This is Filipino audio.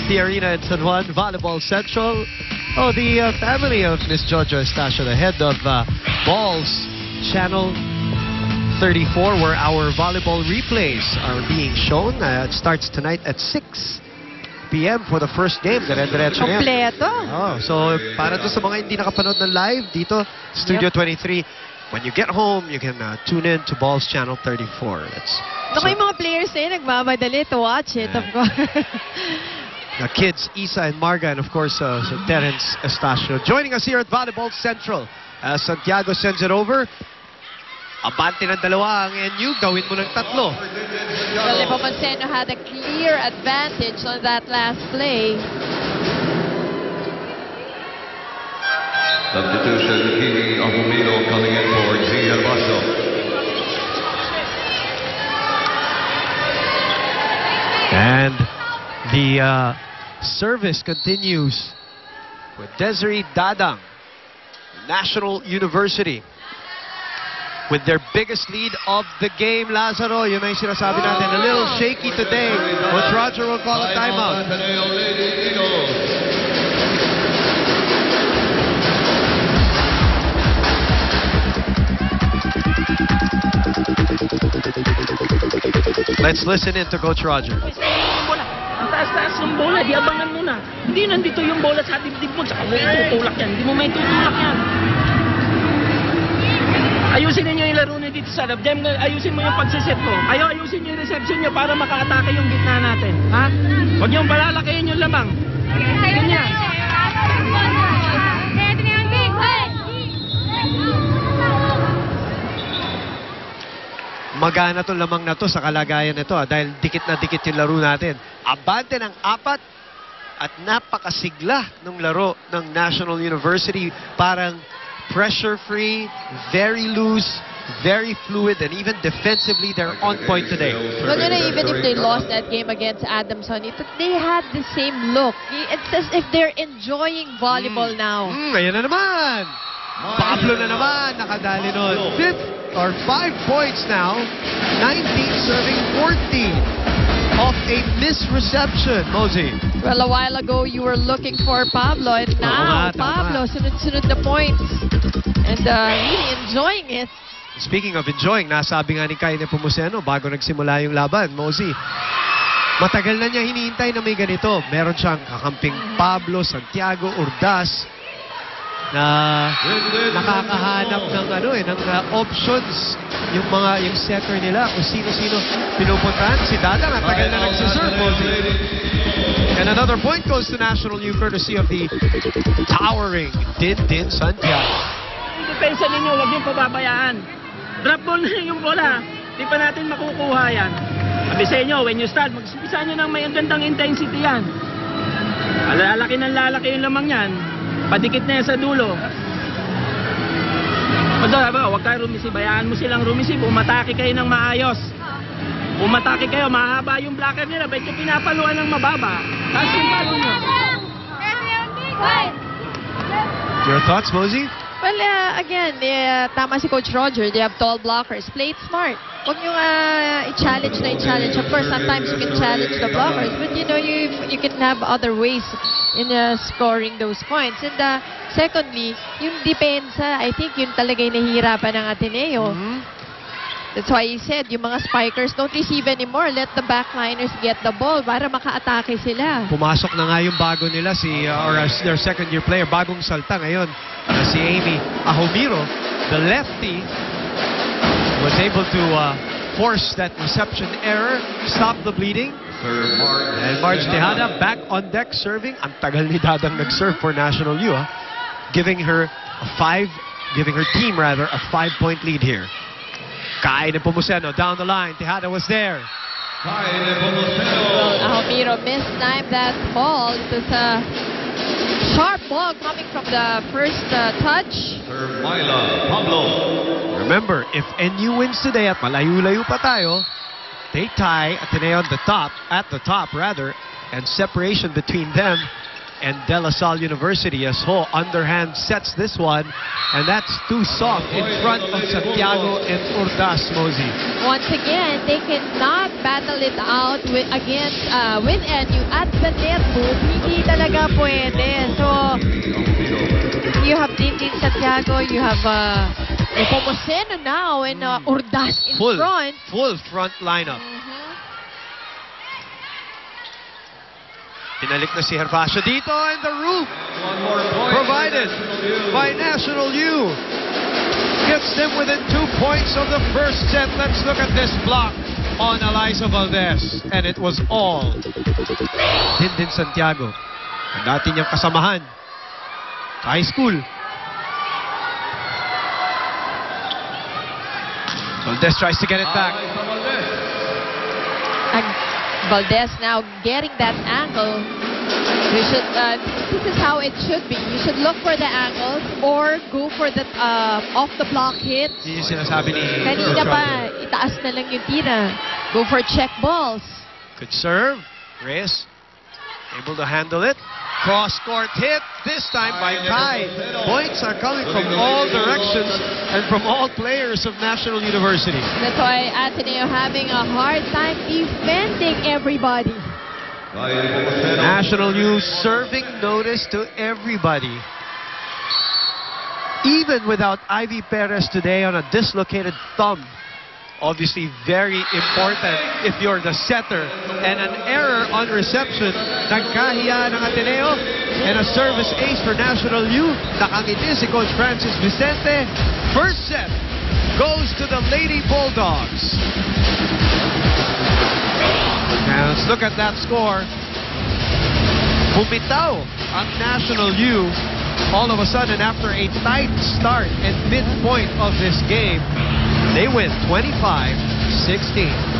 the arena in San Juan, Volleyball Central. Oh, the family of Miss Jojo Estacio, the head of Balls Channel 34, where our volleyball replays are being shown. It starts tonight at 6 p.m. for the first game. Dire-diretso na yan. Kompleto. Oh, so para doon sa mga hindi nakapanood ng live dito, Studio 23, when you get home, you can tune in to Balls Channel 34. Naku, yung mga players na yun, nagmamadali to watch it, of course. The kids, Isa and Marga, and of course, Terence Estacio. Joining us here at Volleyball Central, Santiago sends it over. Abante ng dalawa ang NU, gawin mo ng tatlo. Well, Nepomuceno had a clear advantage on that last play. Substitution, Kimi Ahumino coming in for G. Herbacio. And the service continues with Desiree Dadang, National University, with their biggest lead of the game. Lazaro, yun ang sinasabi natin. A little shaky today. Coach Roger will call a timeout. Let's listen in to Coach Roger. Ang taas-taas ng bola, di abangan mo na. Hindi nandito yung bola sa dibdib mo, tsaka mo itutulak yan. Hindi mo may tutulak yan. Ayusin ninyo yung laro nyo dito sa lab. Jem, ayusin mo yung pagsiset mo. Ayusin nyo yung reception nyo para maka-atake yung gitna natin. Ha? Huwag nyo palalakihin yung lamang. Ganyan. Magana to lamang na to sa kalagayan nito dahil dikit na dikit yung laro natin. Abante ng 4 at napakasigla ng laro ng National University. Parang pressure-free, very loose, very fluid, and even defensively, they're on point today. Well, even if they lost that game against Adamson, they had the same look. It's as if they're enjoying volleyball now. Ayan na naman! Pablo na naman, nakadali nun. 5 points now, 19 serving 14 off a misreception. Mosey. Well, a while ago, you were looking for Pablo, and now Pablo, sunod-sunod na points. And really enjoying it. Speaking of enjoying, nasabi nga ni Kai Nepomuceno bago nagsimula yung laban, Mosey, matagal na niya hinihintay na may ganito. Meron siyang kakamping Pablo, Santiago, Urdas, na nakakahanap ng options yung setter nila kung sino-sino pinupuntahan. Si Dadang at tagal na nagsiserve. And another point goes to National U courtesy of the towering Din Santiago. Yung depensa ninyo, huwag yung pababayaan. Drop ball na yung bola. Di pa natin makukuha yan. Sabi sa inyo, when you start, mag-umpisa nyo ng may gandang intensity yan. Lalaki ng lalaki yung lamang yan. Padikit na yan sa dulo. Huwag kayo rumisib. Bayaan mo silang rumisib. Umatake kayo ng maayos. Umatake kayo. Mahaba yung blocker nila. Ba't yung pinapaluan ng mababa? Taas yung palo nyo. Your thoughts, Mosey? Well, again, tama si Coach Roger. They have tall blockers. Play it smart. Huwag nyo i-challenge. Of course, sometimes you can challenge the blockers. But, you can have other ways in scoring those points. And secondly, yung depensa, I think yun talaga yung nahihirapan ng Ateneo. That's why he said, yung mga spikers don't receive anymore. Let the backliners get the ball para maka-atake sila. Pumasok na nga yung bago nila, their second-year player, bagong salta ngayon, si Amy Ahumiro. The lefty was able to force that reception error, stop the bleeding. And Marge Tejada back on deck serving. Ang tagal ni Dadang nag-serve for National U, giving her team a 5-point lead here. Kai Nepomuceno down the line. Tejada was there. Well, Ahumiro mistimed that ball. It was a sharp ball coming from the first touch. Remember, if NU wins today at malayo-layo pa tayo, they tie Ateneo at the top, and separation between them and De La Salle University as Ho underhand sets this one, and that's too soft in front of Santiago and Urdas, Mosey. Once again, they cannot battle it out with NU at the net move. Hindi talaga pwede. So, you have Dindin Santiago, you have Nepomuceno now, and Urdas in front. Full front lineup. Pinalik na si Gervasio dito, and the roof provided by National U gets them within 2 points of the first set. Let's look at this block on Eliza Valdez, and it was all Dindin Santiago, ang dati niyang kasamahan high school. Valdez tries to get it back. Valdez now getting that angle. We should, this is how it should be. You should look for the angles or go for the off the block hits. Yun yung sinasabi ni Kanina Coach pa, Roger. itaas na lang yung tira. Go for check balls. Good serve. Reyes able to handle it. Cross-court hit, this time by Kai. Points are coming from all directions and from all players of National University. That's why Ateneo having a hard time defending everybody. National U serving notice to everybody. Even without Ivy Perez today on a dislocated thumb. Obviously very important if you're the setter. And an error on reception. Nagkahiya ng Ateneo. And a service ace for National U. Nakangiti si Coach Francis Vicente. First set goes to the Lady Bulldogs. Now let's look at that score. Bumitaw ang National U. All of a sudden, after a tight start at midpoint of this game, they win 25-16.